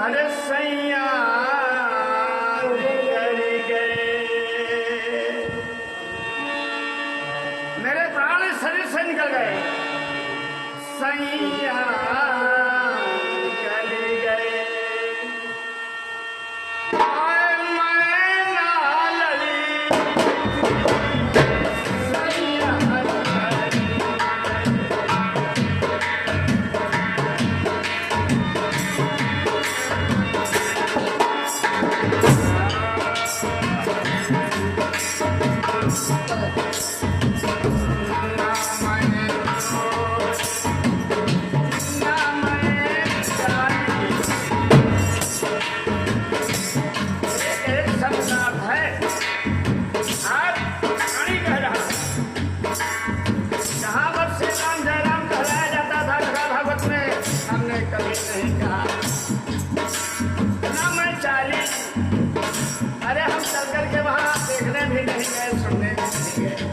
अरे सैया गए मेरे प्राण शरीर से निकल गए सैया अरे हम चल करके वहां देखने भी नहीं गए सुनने भी नहीं गए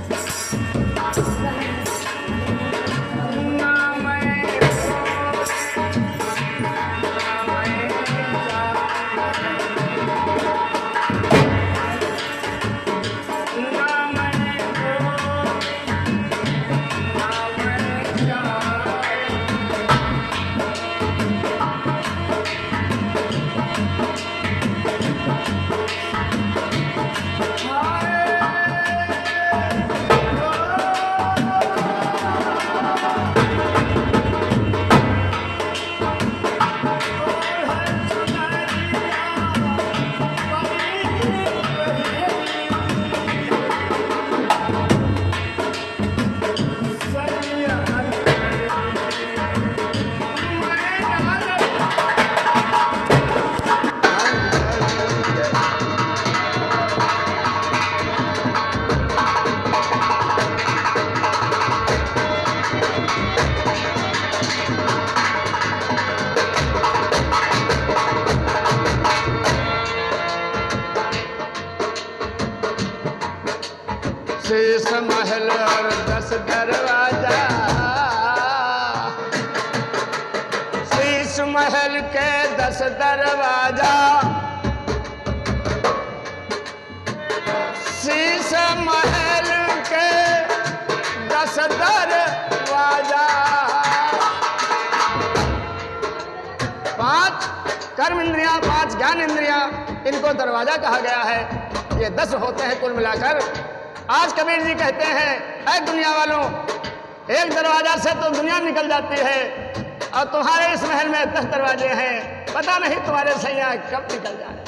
शीश महल और 10 दरवाजा शीश महल के 10 दरवाजा शीश महल के 10 दरवाजा 5 कर्म इंद्रियां 5 ज्ञान इंद्रियां इनको दरवाजा कहा गया है। ये 10 होते हैं कुल मिलाकर। आज कबीर जी कहते हैं ऐ दुनिया वालों, एक दरवाजा से तो दुनिया निकल जाती है और तुम्हारे इस महल में 10 दरवाजे हैं, पता नहीं तुम्हारे सैया कब निकल जाए।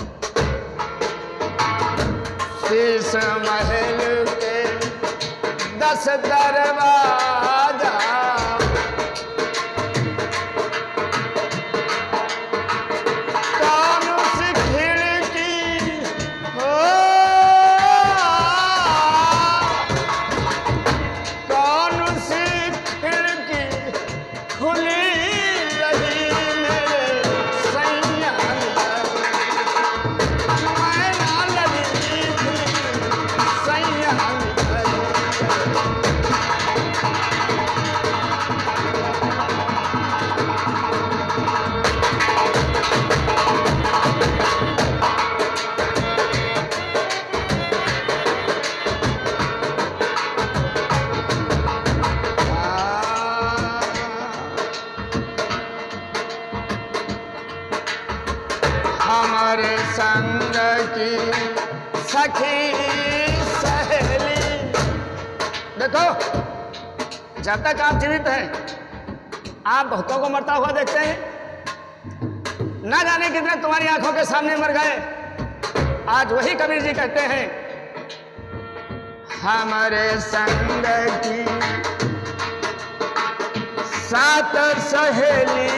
शीश महल के 10 दरवाजा हमारे संग की सखी सहेली। देखो जब तक आप जीवित हैं आप बहुतों को मरता हुआ देखते हैं, ना जाने कितने तुम्हारी आंखों के सामने मर गए। आज वही कबीर जी कहते हैं हमारे संग की 7 सहेली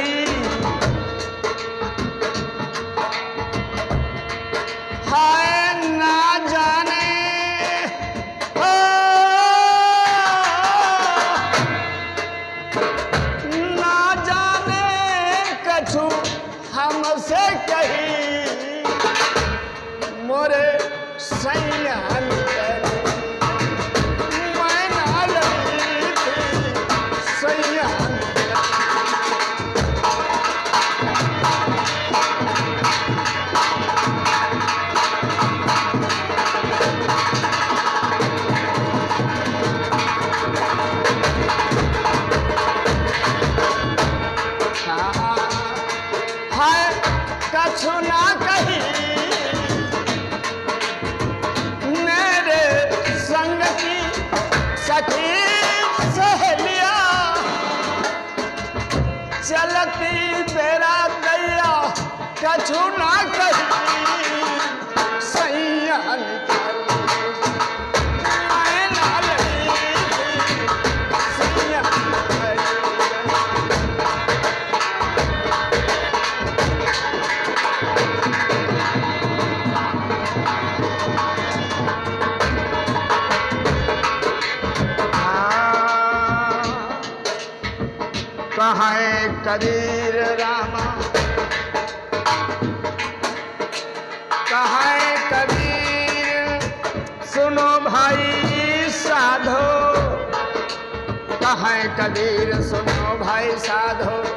हाय ना जाने हो ना जाने कछु हमसे कही मोरे सैया मैं ना लगी थी सैया कछु ना कही मेरे संग की सखी सहेलिया चलती तेरा दैया कछु ना कही सैया कहाँ है कबीर रामा, कहाँ है कबीर सुनो भाई साधो, कहाँ है कबीर सुनो भाई साधो।